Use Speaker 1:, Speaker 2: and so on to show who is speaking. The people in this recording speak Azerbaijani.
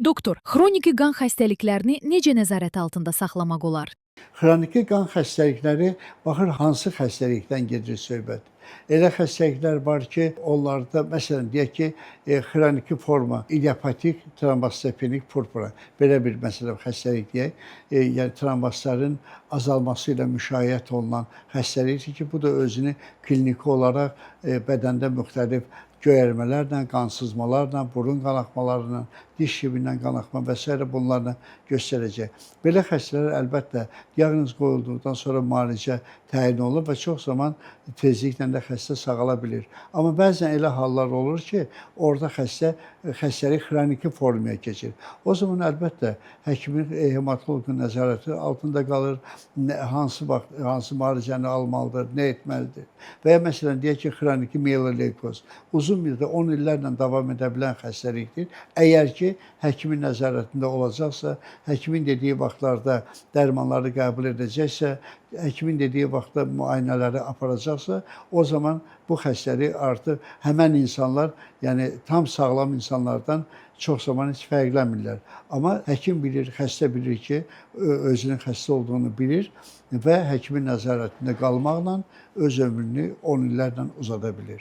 Speaker 1: Doktor, xroniki qan xəstəliklərini necə nəzarət altında saxlamaq olar?
Speaker 2: Xroniki qan xəstəlikləri baxır hansı xəstəlikdən gedir söhbət. Elə xəstəliklər var ki, onlarda məsələn deyək ki, xroniki forma, idiopatik trombostepenik purpura belə bir məsələn xəstəlik deyək. Yəni trombozların azalması ilə müşayiət olunan xəstəlikdir ki, bu da özünü kliniki olaraq bədəndə müxtəlif göyərmələrlə, qansızmalarla, burun qanaxmalarla, diş şibindən qanaxma və s. bunlarla göstərəcək. Belə xəstələr əlbəttə diaqnoz qoyulduqdan sonra müalicə təyin olunur və çox zaman tezliklə də xəstə sağala bilir. Amma bəzən elə hallar olur ki, orada xəstəlik xroniki formaya keçir. O zaman əlbəttə həkimin, hematoloqun nəzarəti altında qalır. Hansı vaxt, hansı müalicəni almalıdır, nə etməlidir? Və ya məsələn deyək ki, xroniki mieloleykoz uzun müddət 10 illərlə davam edə bilən xəstəlikdir. Əgər ki, həkimin nəzarətində olacaqsa, həkimin dediyi vaxtlarda dərmanları qəbul edəcəksə, həkimin dediyi vaxtda müayinələri aparacaqsa, o zaman bu xəstəlik artıq həmən insanlar, yəni tam sağlam insanlardan çox zaman heç fərqlənmirlər. Amma həkim bilir, xəstə bilir ki, özünün xəstə olduğunu bilir və həkimin nəzarətində qalmaqla öz ömrünü 10 illərlə uzada bilir.